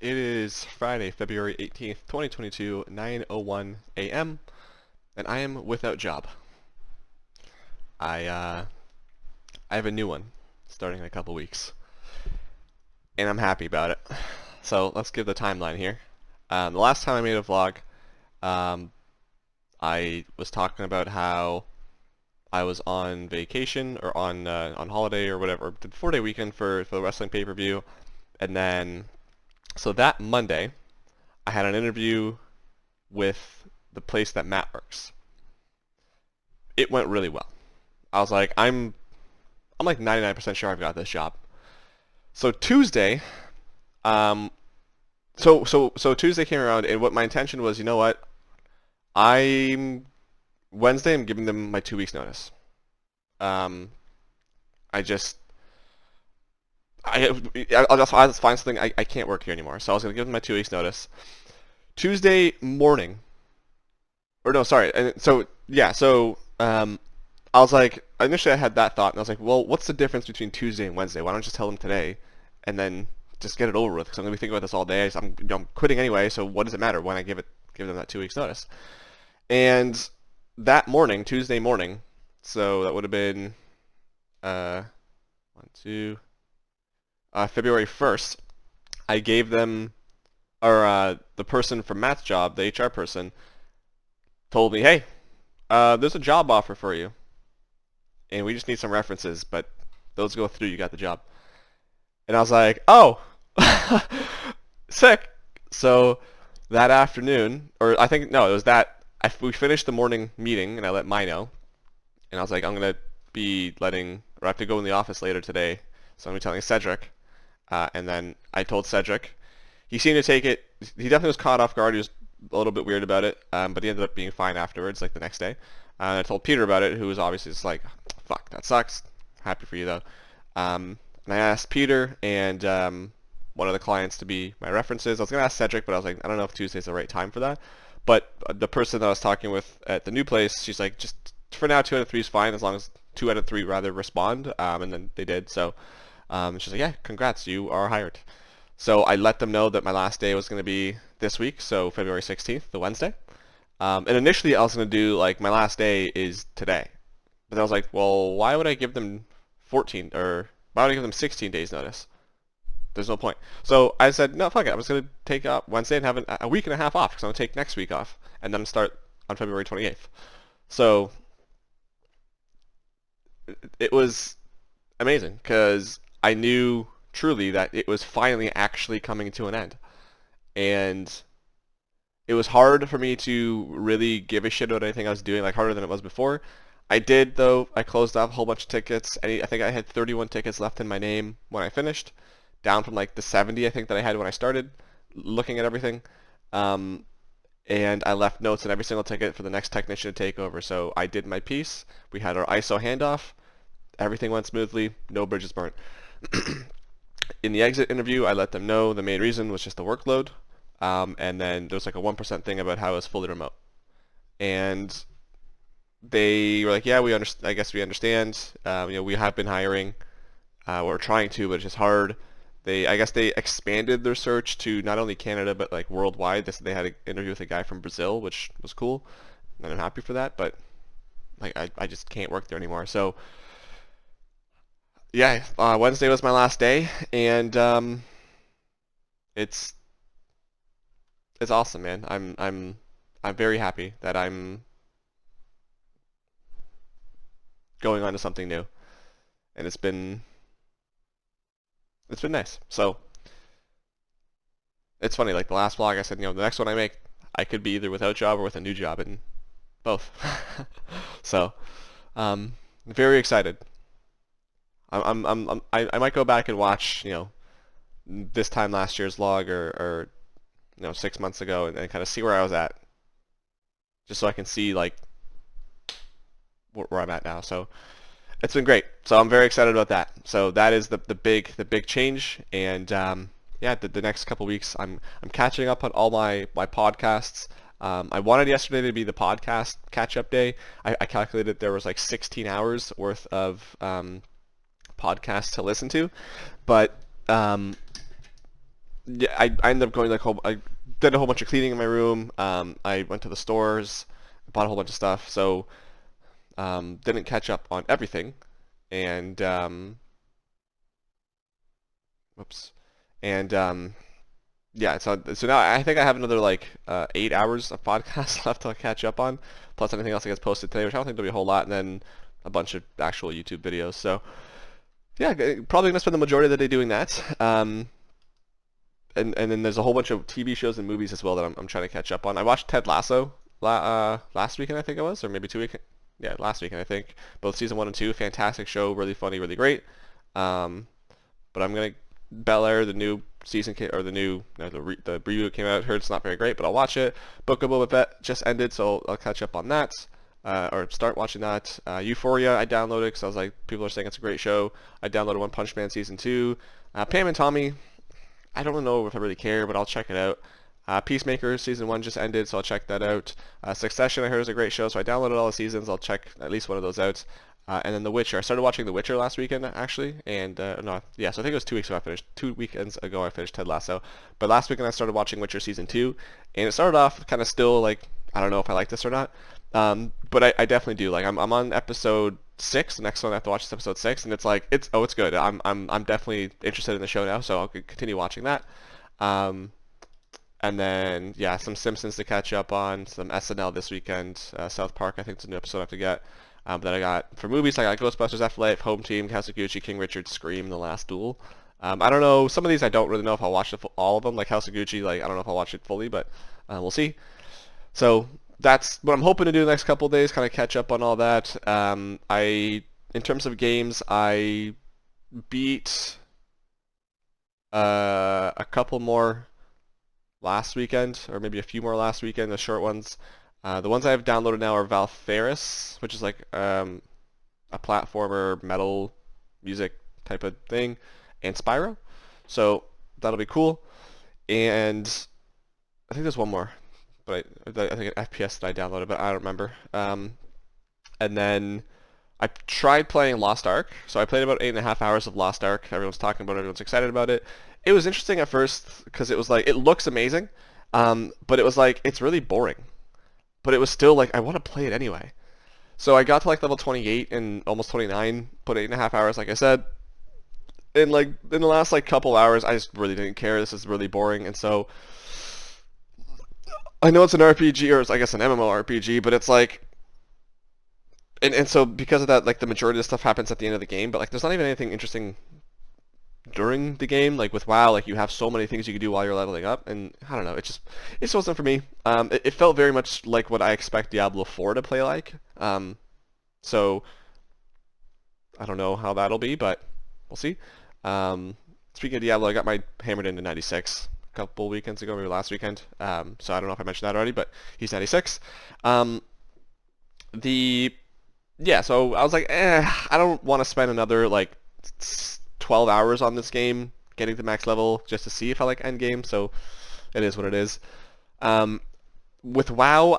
It is Friday, February 18th, 2022, 9:01 a.m., and I am without job. I have a new one starting in a couple weeks, and I'm happy about it. So let's give the timeline here. The last time I made a vlog, um, I was talking about how I was on vacation or on holiday or whatever, did 4-day weekend for the wrestling pay-per-view, and then so that Monday I had an interview with the place that Matt works. It went really well. I was like, I'm like 99% sure I've got this job. So Tuesday, um, so Tuesday came around, and what my intention was, you know what? I'm Wednesday. I'm giving them my 2 weeks notice. Um, I just I'll just find something. I can't work here anymore. So I was gonna give them my 2 weeks notice. Tuesday morning, or no, sorry. And so yeah, I was like, initially I had that thought, and I was like, well, what's the difference between Tuesday and Wednesday? Why don't I just tell them today, and then just get it over with? Because I'm gonna be thinking about this all day. So I'm quitting anyway. So what does it matter when I give them that 2 weeks notice? And that morning, Tuesday morning, so that would have been uh, one, two, February 1st. I gave them, or the person from Matt's job, the HR person, told me, hey, there's a job offer for you, and we just need some references, but those go through, you got the job. And I was like, oh, sick. So that afternoon, or I think, no, it was we finished the morning meeting, and I let Mai know, and I was like, I'm going to be or I have to go in the office later today, so I'm going to be telling Cedric. And then I told Cedric. He seemed to take it, he definitely was caught off guard, he was a little bit weird about it, but he ended up being fine afterwards, like the next day. And I told Peter about it, who was obviously just like, fuck, that sucks. Happy for you though. And I asked Peter and one of the clients to be my references. I was going to ask Cedric, but I was like, I don't know if Tuesday's the right time for that. But the person that I was talking with at the new place, she's like, just for now, 2 out of 3 is fine, as long as 2 out of 3 rather respond. And then they did. So she's like, yeah, congrats, you are hired. So I let them know that my last day was going to be this week, so February 16th, the Wednesday. And initially I was going to do, like, my last day is today. But I was like, well, why would I give them 14, or why would I give them 16 days notice? There's no point. So I said, no, fuck it. I was going to take up Wednesday and have a week and a half off, because I'm going to take next week off, and then start on February 28th. So it was amazing, because I knew truly that it was finally actually coming to an end. And it was hard for me to really give a shit about anything I was doing, like harder than it was before. I did, though. I closed off a whole bunch of tickets. I think I had 31 tickets left in my name when I finished, down from like the 70 I think that I had when I started looking at everything. And I left notes in every single ticket for the next technician to take over. So I did my piece. We had our ISO handoff. Everything went smoothly. No bridges burnt. In the exit interview, I let them know the main reason was just the workload. And then there was like a 1% thing about how it was fully remote. And they were like, yeah, I guess we understand. We have been hiring. We're trying to, but it's just hard. I guess they expanded their search to not only Canada, but like worldwide. They had an interview with a guy from Brazil, which was cool. And I'm happy for that, but like I just can't work there anymore. So yeah, Wednesday was my last day, and it's awesome, man. I'm very happy that I'm going on to something new, and it's been nice. So it's funny, like the last vlog I said, the next one I make, I could be either without job or with a new job, and both. So very excited. I might go back and watch, this time last year's vlog, or 6 months ago, and kind of see where I was at, just so I can see like where I'm at now. So it's been great. So I'm very excited about that. So that is the big change. And yeah, the next couple weeks I'm catching up on all my podcasts. I wanted yesterday to be the podcast catch-up day. I calculated there was like 16 hours worth of podcasts to listen to, but yeah, I ended up going like I did a whole bunch of cleaning in my room. I went to the stores, bought a whole bunch of stuff, so didn't catch up on everything, and whoops, and yeah, so now I think I have another like 8 hours of podcast left to catch up on, plus anything else that gets posted today, which I don't think there'll be a whole lot, and then a bunch of actual YouTube videos. So yeah, probably gonna spend the majority of the day doing that. And then there's a whole bunch of TV shows and movies as well that I'm trying to catch up on. I watched Ted Lasso last weekend, I think it was, or maybe 2 weekend. Yeah, last weekend I think. Both season 1 and 2, fantastic show, really funny, really great. But I'm gonna Bel Air, the new season or the new no, the reboot came out. Heard it's not very great, but I'll watch it. Book of Boba Fett just ended, so I'll catch up on that. Or start watching that. Euphoria, I downloaded because I was like, people are saying it's a great show. I downloaded One Punch Man season 2. Pam and Tommy, I don't know if I really care, but I'll check it out. Peacemaker season 1 just ended, so I'll check that out. Succession, I heard, is a great show, so I downloaded all the seasons. I'll check at least one of those out. And then The Witcher. I started watching The Witcher last weekend, actually, and no, yeah, so I think it was 2 weeks ago I finished. 2 weekends ago I finished Ted Lasso. But last weekend I started watching Witcher season 2, and it started off kind of still like, I don't know if I like this or not. But I definitely do. Like I'm on episode 6. The next one I have to watch is episode 6, and it's like it's good. I'm definitely interested in the show now, so I'll continue watching that. And then yeah, some Simpsons to catch up on, some SNL this weekend, South Park. I think it's a new episode I have to get. Then I got for movies, I got Ghostbusters Afterlife, Home Team, Kasaguchi, King Richard, Scream, The Last Duel. I don't know. Some of these I don't really know if I'll watch all of them. Like House of Gucci, like I don't know if I'll watch it fully, but we'll see. So that's what I'm hoping to do the next couple of days, kind of catch up on all that. In terms of games, I beat a couple more last weekend, or maybe a few more last weekend, the short ones. The ones I have downloaded now are Valtheris, which is like a platformer metal music type of thing, and Spyro. So that'll be cool. And I think there's one more, but I think an FPS that I downloaded, but I don't remember. And then I tried playing Lost Ark. So I played about 8.5 hours of Lost Ark. Everyone's talking about it. Everyone's excited about it. It was interesting at first because it was like, it looks amazing, but it was like, it's really boring. But it was still like, I want to play it anyway. So I got to like level 28 and almost 29, put 8.5 hours, like I said. And like in the last like couple hours, I just really didn't care. This is really boring. And so I know it's an RPG, or it's, I guess, an MMORPG, but it's like, and so because of that, like the majority of the stuff happens at the end of the game, but like there's not even anything interesting during the game. Like with WoW, like you have so many things you can do while you're leveling up, and I don't know, it just wasn't for me. It felt very much like what I expect Diablo 4 to play like. So I don't know how that'll be, but we'll see. Speaking of Diablo, I got my hammered into 96 a couple weekends ago, maybe last weekend. So I don't know if I mentioned that already, but he's 96. Yeah, so I was like, I don't want to spend another like 12 hours on this game getting to max level just to see if I like end game. So it is what it is. With WoW,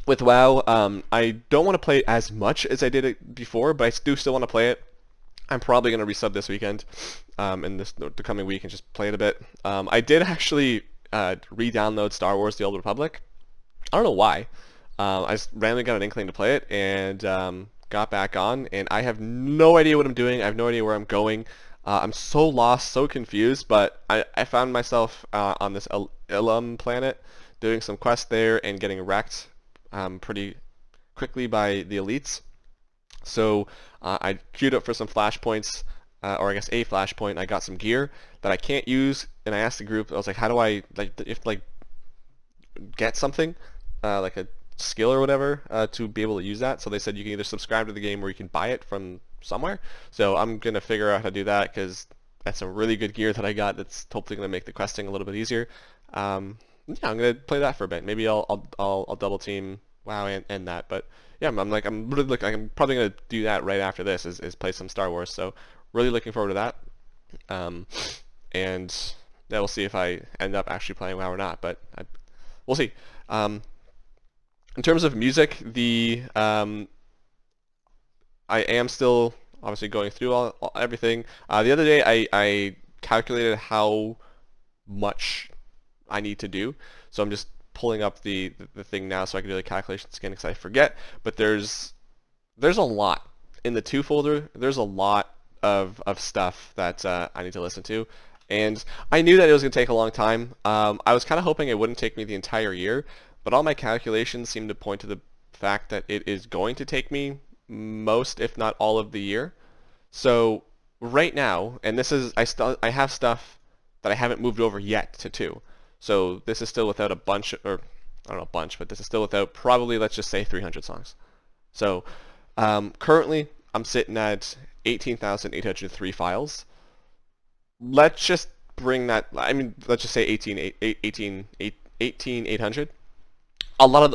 with WoW, I don't want to play it as much as I did it before, but I do still want to play it. I'm probably going to resub this weekend, in the coming week, and just play it a bit. I did actually re-download Star Wars: The Old Republic. I don't know why. I just randomly got an inkling to play it, and got back on, and I have no idea what I'm doing. I have no idea where I'm going. I'm so lost, so confused, but I found myself on this Ilum planet doing some quests there and getting wrecked pretty quickly by the elites. So I queued up for some flashpoints, or I guess a flashpoint. I got some gear that I can't use, and I asked the group, I was like, how do I get something, like a skill or whatever, to be able to use that? So they said you can either subscribe to the game or you can buy it from somewhere. So I'm going to figure out how to do that, because that's some really good gear that I got that's hopefully going to make the questing a little bit easier. Yeah, I'm going to play that for a bit. Maybe I'll double team WoW and that, but yeah, I'm probably going to do that right after this, is play some Star Wars. So really looking forward to that. And yeah, we'll see if I end up actually playing WoW or not, but we'll see. In terms of music, I am still obviously going through everything. The other day I calculated how much I need to do, so I'm just pulling up the thing now so I can do the calculations again because I forget. But there's a lot in the 2 folder. There's a lot of stuff that I need to listen to, and I knew that it was going to take a long time. I was kind of hoping it wouldn't take me the entire year, but all my calculations seem to point to the fact that it is going to take me most, if not all, of the year. So right now, and this is I have stuff that I haven't moved over yet to 2. So this is still without a bunch, or I don't know, a bunch, but this is still without probably, let's just say, 300 songs. So currently I'm sitting at 18,803 files. Let's just bring that, I mean, let's just say 18,800.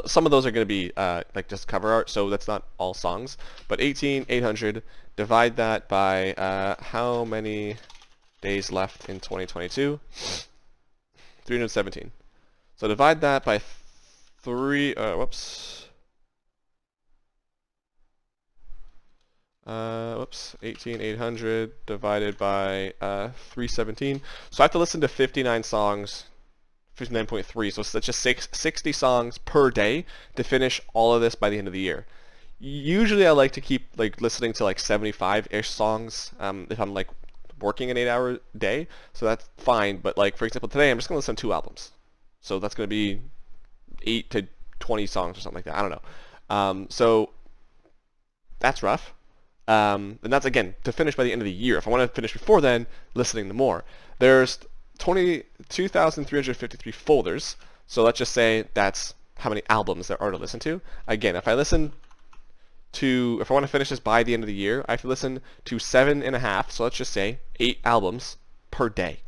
Some of those are going to be like just cover art, so that's not all songs. But 18,800, divide that by how many days left in 2022? 317. So divide that by 18,800 divided by 317. So I have to listen to 59 songs, 59.3. So it's just 60 songs per day to finish all of this by the end of the year. Usually I like to keep like listening to like 75-ish songs if I'm like working an 8-hour day, so that's fine. But like for example today I'm just gonna listen to 2 albums, so that's gonna be 8 to 20 songs or something like that. I don't know. So that's rough. And that's again to finish by the end of the year. If I want to finish before then, listening to more. There's 22,353 folders, so let's just say that's how many albums there are to listen to. Again, if I want to finish this by the end of the year, I have to listen to 7.5, so let's just say 8 albums per day.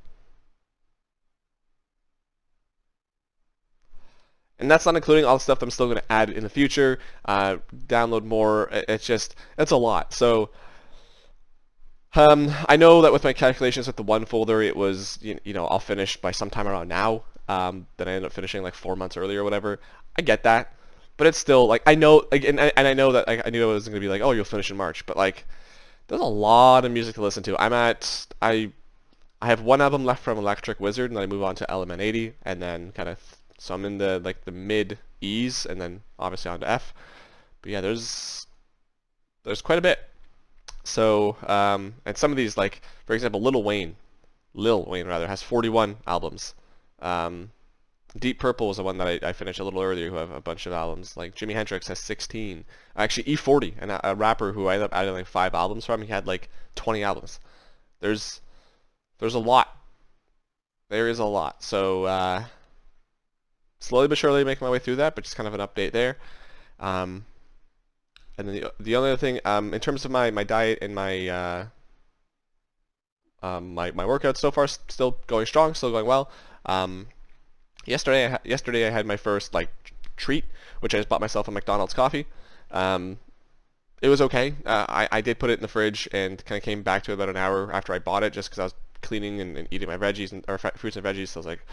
And that's not including all the stuff that I'm still going to add in the future, download more. It's a lot. So I know that with my calculations with the 1 folder, it was, you know, I'll finish by sometime around now. Then I ended up finishing like 4 months earlier or whatever. I get that. But it's still, like, I know, like, and I know that I knew it was going to be like, oh, you'll finish in March. But, like, there's a lot of music to listen to. I have 1 album left from Electric Wizard, and then I move on to Element 80, and then kind of, so I'm in the, like, the mid E's, and then obviously on to F. But yeah, there's quite a bit. So, and some of these, like, for example, Lil Wayne has 41 albums. Deep Purple is the one that I finished a little earlier, who have a bunch of albums. Like Jimi Hendrix has 16. Actually, E40, and a rapper who I ended up adding like 5 albums from, he had like 20 albums. There's a lot. There is a lot. So slowly but surely making my way through that, but just kind of an update there. And then the only other thing, in terms of my diet and my my workouts so far, still going strong, still going well. Yesterday I had my first like treat, which I just bought myself a McDonald's coffee. It was okay. I did put it in the fridge and kind of came back to it about an hour after I bought it, just because I was cleaning and eating my veggies or fruits and veggies. So I was like,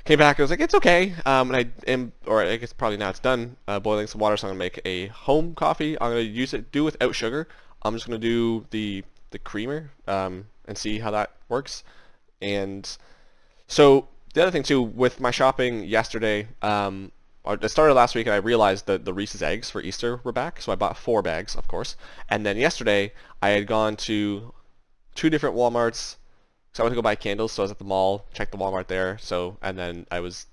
came back. I was like, it's okay. And I guess probably now it's done. Boiling some water, so I'm gonna make a home coffee. I'm gonna do without sugar. I'm just gonna do the creamer and see how that works. And so. The other thing too, with my shopping yesterday, it started last week and I realized that the Reese's eggs for Easter were back, so I bought 4 bags, of course. And then yesterday, I had gone to 2 different Walmarts, so I went to go buy candles, so I was at the mall, checked the Walmart there, and then I was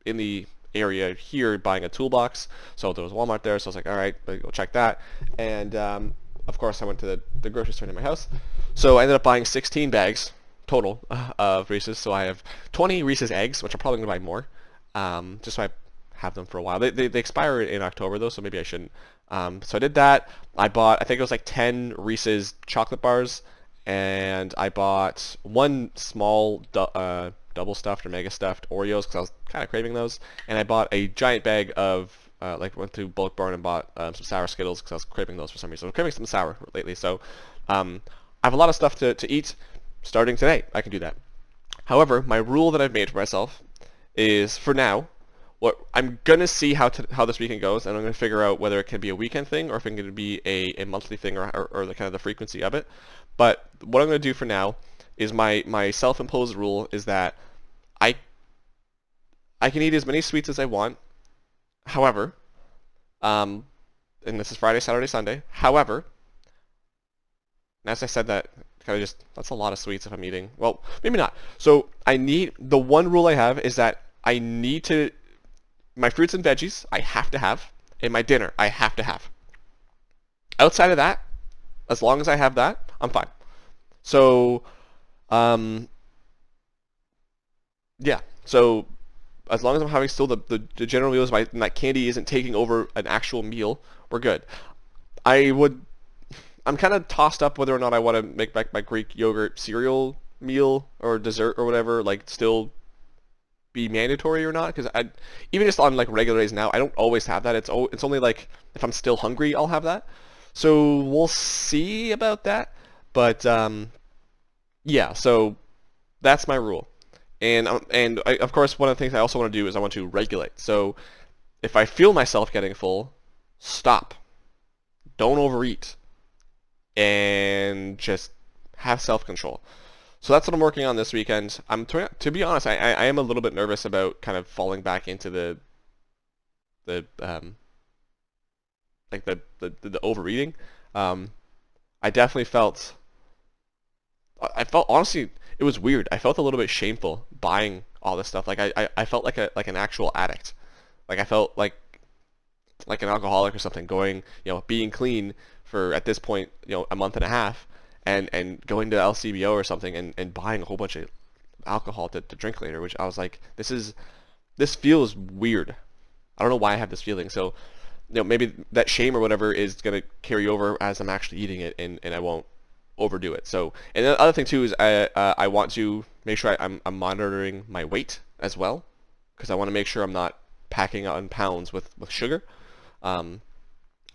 in the area here buying a toolbox, so there was Walmart there, so I was like, alright, go check that. And of course I went to the grocery store near my house, so I ended up buying 16 bags total of Reese's, so I have 20 Reese's eggs, which I'm probably going to buy more, just so I have them for a while. They expire in October though, so maybe I shouldn't. So I did that. I bought, I think it was like 10 Reese's chocolate bars, and I bought 1 small double stuffed or mega stuffed Oreos because I was kind of craving those, and I bought a giant bag of went to Bulk Barn and bought some sour Skittles because I was craving those for some reason. I'm craving some sour lately, so I have a lot of stuff to eat. Starting today, I can do that. However, my rule that I've made for myself is, for now, what I'm gonna see how this weekend goes, and I'm gonna figure out whether it can be a weekend thing or if it can be a monthly thing or the kind of the frequency of it. But what I'm gonna do for now is my self-imposed rule is that I I can eat as many sweets as I want. However, and this is Friday, Saturday, Sunday. However, and as I said that, kind of just that's a lot of sweets if I'm eating. Well, maybe not. So the one rule I have is that I need to my fruits and veggies I have to have, and my dinner I have to have. Outside of that, as long as I have that, I'm fine. So, yeah. So as long as I'm having still the general meals, my candy isn't taking over an actual meal, we're good. I'm kind of tossed up whether or not I want to make back my Greek yogurt cereal meal or dessert or whatever, like still be mandatory or not, because I even just on like regular days now, I don't always have that. It's only like if I'm still hungry, I'll have that. So we'll see about that. But yeah, so that's my rule. And of course, one of the things I also want to do is I want to regulate. So if I feel myself getting full, stop. Don't overeat. And just have self-control. So that's what I'm working on this weekend. To be honest, I am a little bit nervous about kind of falling back into the like the overeating. I definitely felt honestly it was weird. I felt a little bit shameful buying all this stuff. Like I felt like an actual addict. Like I felt like an alcoholic or something, going, being clean for at this point, a month and a half, and going to LCBO or something and buying a whole bunch of alcohol to drink later, which I was like, this feels weird. I don't know why I have this feeling. So, maybe that shame or whatever is gonna carry over as I'm actually eating it, and I won't overdo it. So, and the other thing too is I want to make sure I'm monitoring my weight as well, because I want to make sure I'm not packing on pounds with sugar.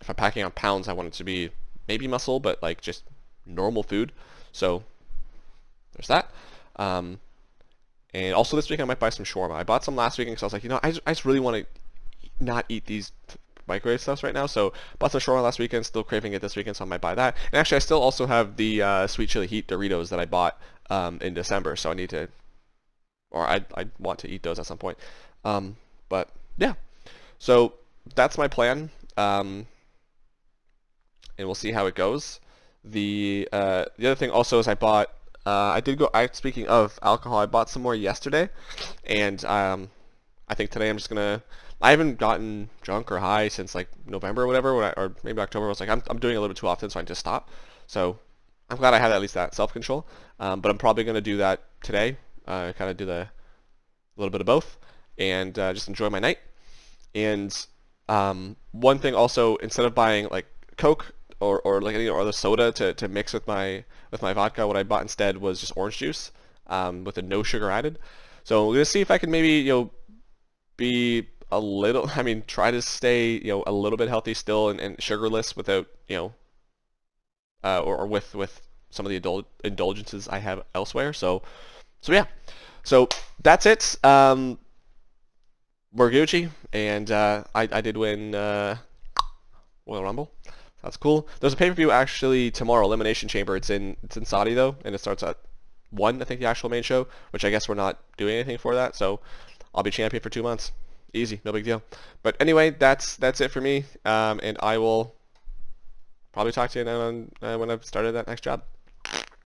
If I'm packing on pounds, I want it to be maybe muscle, but like just normal food. So there's that. And also this week I might buy some shawarma. I bought some last weekend because I was like, I just really want to not eat these microwave stuffs right now. So bought some shawarma last weekend, still craving it this weekend, so I might buy that. And actually I still also have the sweet chili heat Doritos that I bought in December, so I need to, or I want to eat those at some point. But yeah, so that's my plan. And we'll see how it goes. The other thing also is I bought speaking of alcohol, I bought some more yesterday, and I think today I haven't gotten drunk or high since like November or whatever, or maybe October. I was like, I'm doing it a little bit too often, so I need to stop. So I'm glad I had at least that self-control. But I'm probably going to do that today, kind of do a little bit of both, and just enjoy my night. And one thing also, instead of buying like Coke or like any other soda to mix with my vodka, what I bought instead was just orange juice with a no sugar added. So we're gonna see if I can maybe be a little, try to stay a little bit healthy still and sugarless without or with some of the indulgences I have elsewhere. So yeah, so that's it. We're Gucci, and I did win Royal Rumble. That's cool. There's a pay-per-view actually tomorrow, Elimination Chamber. It's in Saudi though, and it starts at 1, I think, the actual main show, which I guess we're not doing anything for that. So I'll be champion for 2 months. Easy, no big deal. But anyway, that's it for me, and I will probably talk to you when I've started that next job.